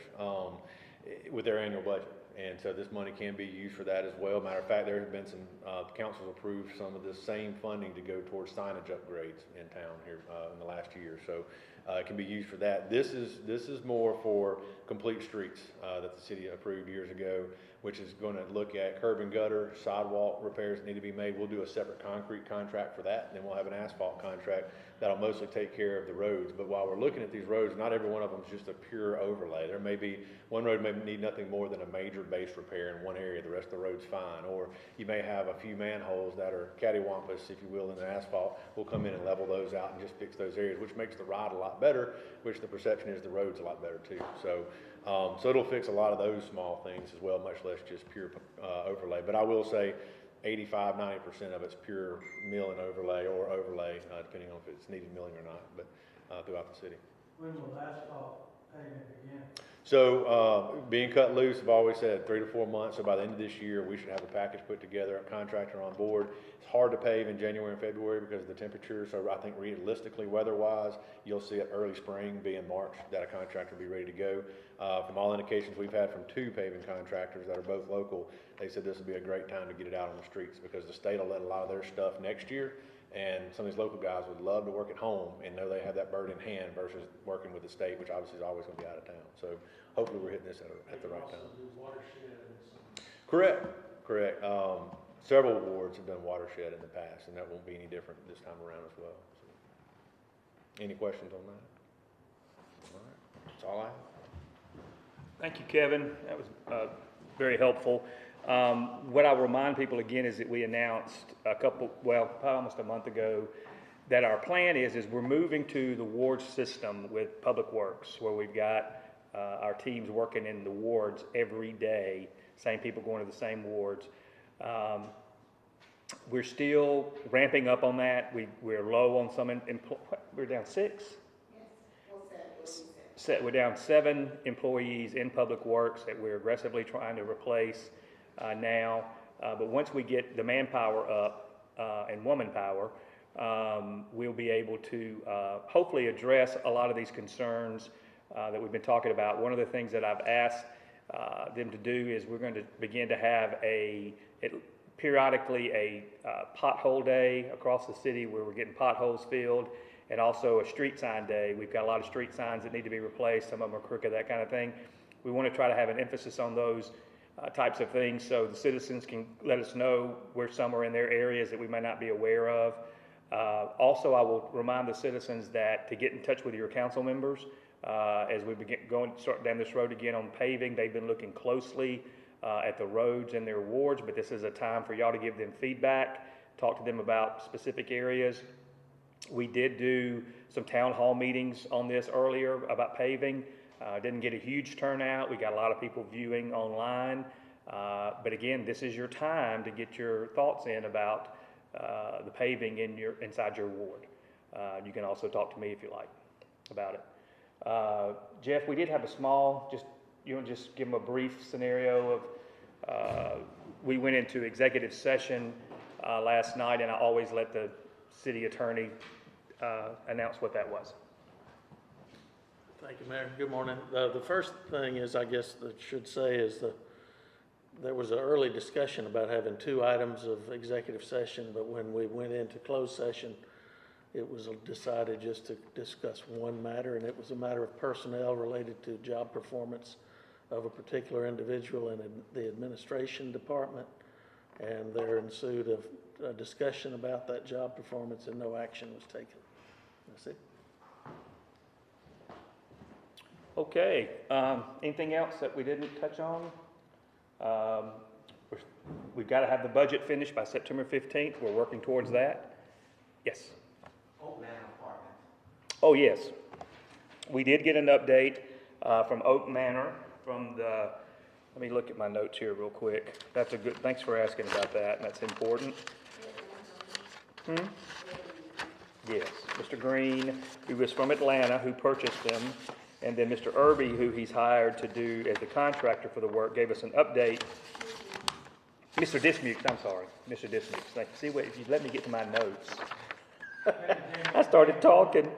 with their annual budget. And so this money can be used for that as well. Matter of fact, there have been some, the council's approved some of this same funding to go towards signage upgrades in town here in the last year. So it can be used for that. This is more for complete streets that the city approved years ago, which is going to look at curb and gutter, sidewalk repairs that need to be made. We'll do a separate concrete contract for that, and then we'll have an asphalt contract that'll mostly take care of the roads. But while we're looking at these roads, not every one of them is just a pure overlay. There may be, one road may need nothing more than a major base repair in one area, the rest of the road's fine. Or you may have a few manholes that are cattywampus, if you will, in the asphalt. We'll come in and level those out and just fix those areas, which makes the ride a lot better, which the perception is the road's a lot better too. So it'll fix a lot of those small things as well, much less just pure overlay. But I will say 85–90% of it's pure mill and overlay, or overlay, depending on if it's needed milling or not, but throughout the city. When will asphalt paving begin? So being cut loose, I've always said 3 to 4 months. So by the end of this year, we should have a package put together, a contractor on board. It's hard to pave in January and February because of the temperature. So I think realistically, weather-wise, you'll see it early spring, being March, that a contractor will be ready to go. From all indications we've had from 2 paving contractors that are both local, they said this would be a great time to get it out on the streets because the state will let a lot of their stuff next year. And some of these local guys would love to work at home and know they have that bird in hand versus working with the state, which obviously is always going to be out of town. So hopefully we're hitting this at the right time. Correct. Several wards have done watershed in the past, and that won't be any different this time around as well. So, any questions on that? All right, that's all I have. Thank you, Kevin. That was very helpful. What I'll remind people again is that we announced probably almost a month ago, that our plan is we're moving to the ward system with Public Works, where we've got our teams working in the wards every day, same people going to the same wards. We're still ramping up on that. We're low on some we're down 6? Yes, We're down 7 employees in Public Works that we're aggressively trying to replace now. But once we get the manpower up and woman power, we'll be able to hopefully address a lot of these concerns that we've been talking about. One of the things that I've asked them to do is we're going to begin to have periodically a pothole day across the city where we're getting potholes filled, and also a street sign day. We've got a lot of street signs that need to be replaced. Some of them are crooked, that kind of thing. We want to try to have an emphasis on those types of things so the citizens can let us know where some are in their areas that we may not be aware of. Also, I will remind the citizens that to get in touch with your council members as we start down this road again on paving. They've been looking closely at the roads in their wards, but this is a time for y'all to give them feedback, talk to them about specific areas. We did do some town hall meetings on this earlier about paving. Didn't get a huge turnout. We got a lot of people viewing online. But again, this is your time to get your thoughts in about the paving inside your ward. You can also talk to me if you like about it. Jeff, we did have a small, you want to just give them a brief scenario of, we went into executive session last night, and I always let the city attorney announce what that was. Thank you, Mayor. Good morning. The first thing is, I guess, that I should say is there was an early discussion about having 2 items of executive session, but when we went into closed session, it was decided just to discuss one matter, and it was a matter of personnel related to job performance of a particular individual in the administration department. And there ensued a discussion about that job performance, and no action was taken. That's it. Okay, anything else that we didn't touch on? We've got to have the budget finished by September 15th. We're working towards that. Yes. Oak Manor Apartments. Oh, yes. We did get an update from Oak Manor from the, let me look at my notes here real quick. That's a good, thanks for asking about that. That's important. Yes, Mr. Green, who was from Atlanta, who purchased them, and then Mr. Irby, who he's hired to do as the contractor for the work, gave us an update. Mr. Dismukes, I'm sorry, Mr. Dismukes. Like, see what, if you let me get to my notes. I started talking.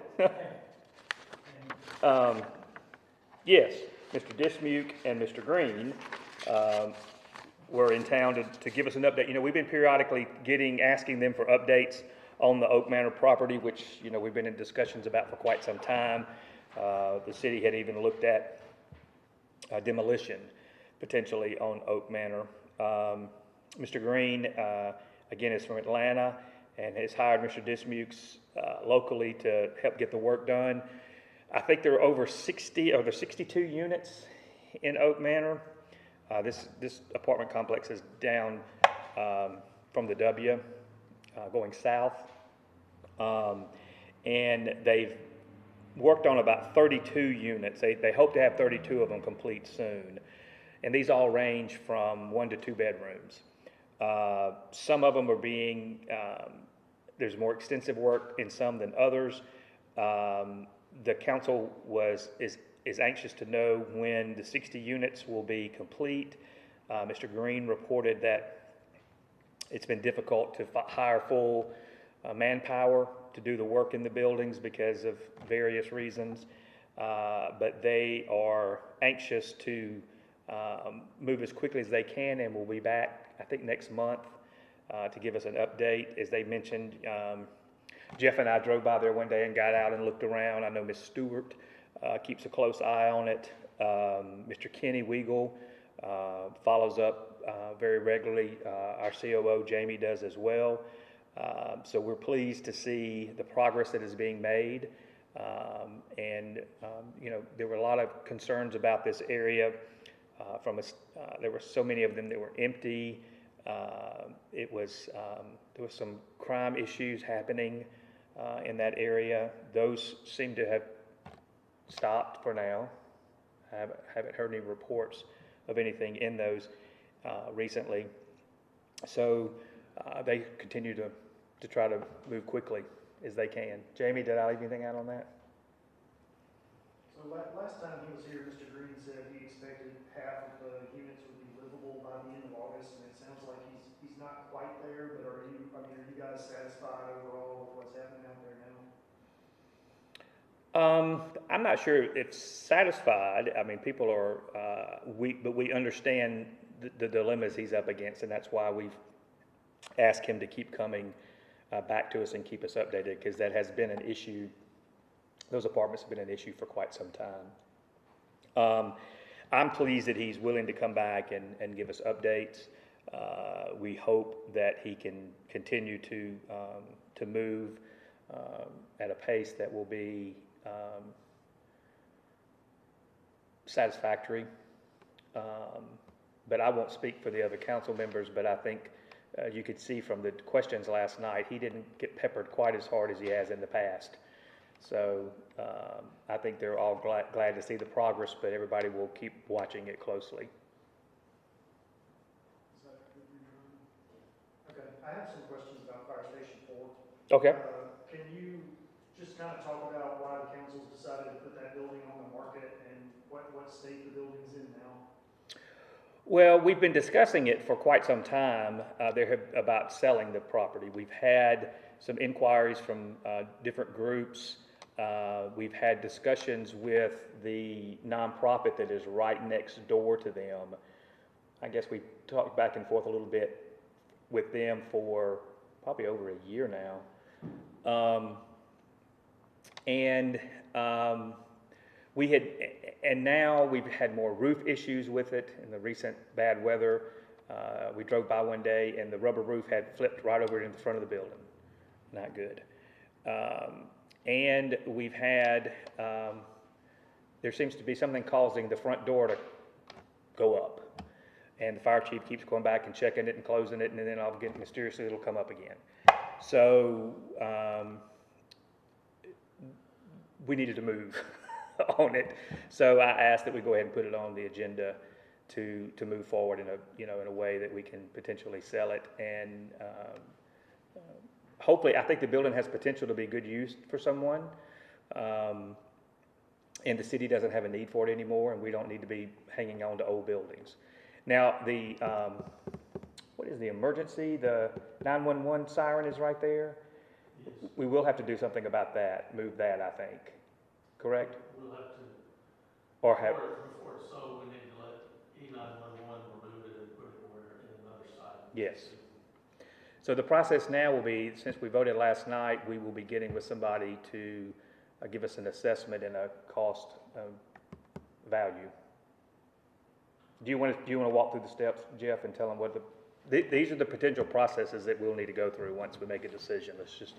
Yes, Mr. Dismuke and Mr. Green were in town to give us an update. You know, we've been periodically asking them for updates on the Oak Manor property, which, you know, we've been in discussions about for quite some time. The city had even looked at demolition potentially on Oak Manor. Mr. Green, again, is from Atlanta and has hired Mr. Dismukes locally to help get the work done. I think there are over 62 units in Oak Manor. This apartment complex is down from the W, going south. And they've worked on about 32 units. They hope to have 32 of them complete soon. And these all range from 1 to 2 bedrooms. Some of them are being, there's more extensive work in some than others. The council is anxious to know when the 60 units will be complete. Mr. Green reported that it's been difficult to hire full manpower to do the work in the buildings because of various reasons, but they are anxious to move as quickly as they can, and will be back, I think, next month to give us an update. As they mentioned, Jeff and I drove by there one day and got out and looked around. I know Ms. Stewart keeps a close eye on it. Mr. Kenny Weigel follows up very regularly. Our COO, Jamie, does as well. So we're pleased to see the progress that is being made. You know, there were a lot of concerns about this area. There were so many of them that were empty. There was some crime issues happening in that area. Those seem to have stopped for now. I haven't heard any reports of anything in those recently. So they continue to try to move quickly as they can. Jamie, did I leave anything out on that? So last time he was here, Mr. Green said he expected half of the units would be livable by the end of August, and it sounds like he's not quite there, but are you guys satisfied overall with what's happening out there now? I'm not sure it's satisfied. I mean, people are, but we understand the dilemmas he's up against, and that's why we've asked him to keep coming back to us and keep us updated, because that has been an issue. Those apartments have been an issue for quite some time. I'm pleased that he's willing to come back and give us updates. We hope that he can continue to move at a pace that will be satisfactory. But I won't speak for the other council members, but I think you could see from the questions last night, he didn't get peppered quite as hard as he has in the past. So I think they're all glad to see the progress, but everybody will keep watching it closely. Is that good for you? Okay, I have some questions about Fire Station 4. Okay. Can you just kind of talk about why the council's decided to put that building on the market and what state the building's in now? Well, we've been discussing it for quite some time about selling the property. We've had some inquiries from different groups. We've had discussions with the nonprofit that is right next door to them. I guess we talked back and forth a little bit with them for probably over a year now. Now we've had more roof issues with it in the recent bad weather. We drove by one day and the rubber roof had flipped right over in the front of the building. Not good. And we've had, there seems to be something causing the front door to go up. And the fire chief keeps going back and checking it and closing it, and then I'll get mysteriously it'll come up again. So, we needed to move on it. So I asked that we go ahead and put it on the agenda to move forward in a way that we can potentially sell it. And hopefully, I think the building has potential to be good use for someone. And the city doesn't have a need for it anymore, and we don't need to be hanging on to old buildings. Now, what is the emergency? The 911 siren is right there. Yes. We will have to do something about that, move that, I think. Correct? We'll have to, Or have, before it's sold, we need to let E911 remove it and put it where in another site. yes. So the process now will be, since we voted last night, we will be getting with somebody to give us an assessment and a cost value. Do you want to walk through the steps, Jeff, and tell them what these are the potential processes that we'll need to go through once we make a decision? Let's just.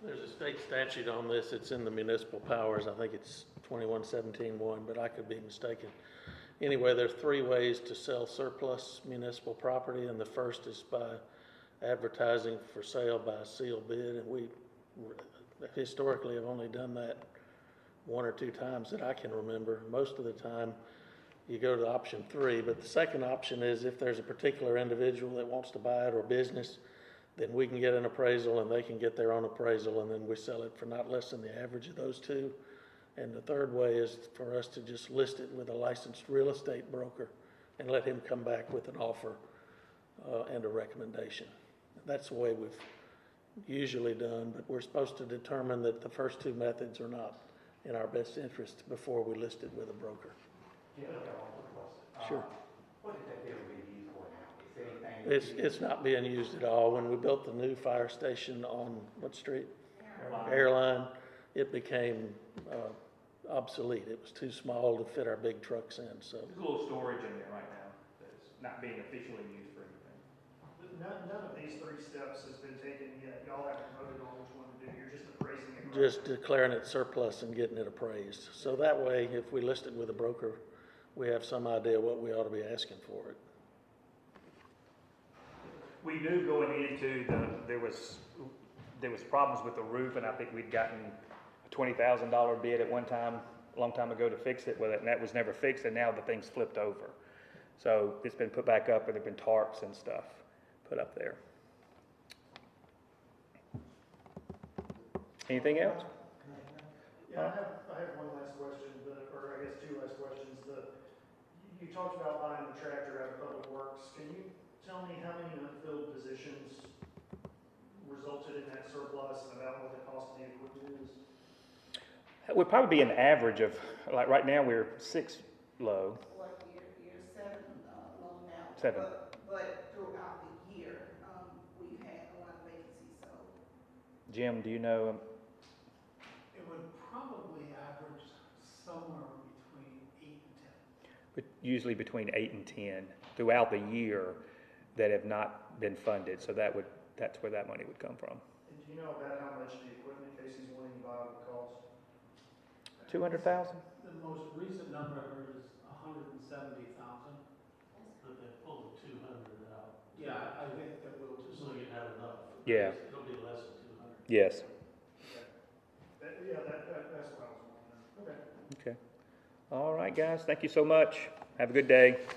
There's a state statute on this. It's in the municipal powers. I think it's 21-17-1, but I could be mistaken. Anyway, there's 3 ways to sell surplus municipal property, and the first is by advertising for sale by a sealed bid, and we historically have only done that 1 or 2 times that I can remember. Most of the time, you go to option 3, but the second option is if there's a particular individual that wants to buy it or business, then we can get an appraisal and they can get their own appraisal, and then we sell it for not less than the average of those 2. And the third way is for us to just list it with a licensed real estate broker and let him come back with an offer and a recommendation. That's the way we've usually done, but we're supposed to determine that the first 2 methods are not in our best interest before we list it with a broker. Yeah, I got one quick question. Sure. What is that building being used for now? Is anything? It's not being used at all. When we built the new fire station on what street? Airline. Airline, it became obsolete. It was too small to fit our big trucks in, so. There's a little storage in there right now that's not being officially used for anything. None of these 3 steps has been taken yet. Y'all haven't voted on which one to do. You're just appraising it. Just declaring it surplus and getting it appraised. So that way, if we list it with a broker, we have some idea what we ought to be asking for it. We knew going into there was problems with the roof, and I think we'd gotten a $20,000 bid at one time, a long time ago, to fix it with it, and that was never fixed, and now the thing's flipped over. So it's been put back up, and there've been tarps and stuff put up there. Anything else? Yeah, I have one last question, or I guess 2 last questions. You talked about buying the tractor out of Public Works. Can you tell me how many unfilled positions resulted in that surplus and about what the cost of the equipment is? It would probably be an average of, like right now, we're 6 low. What, year 7, low now? 7. But throughout the year, we've had a lot of vacancies, so. Jim, do you know? It would probably average somewhere between 8 and 10. But usually between 8 and 10 throughout the year that have not been funded. So that's where that money would come from. And do you know about how much the equipment Casey's wanting to buy would cost? 200,000? The most recent number I heard is 170,000. But they pulled the 200 out. Yeah, I think that will. Just so you have enough. Yeah. It'll be less than 200. Yes. That's what I was wondering. Okay. Okay. All right, guys. Thank you so much. Have a good day.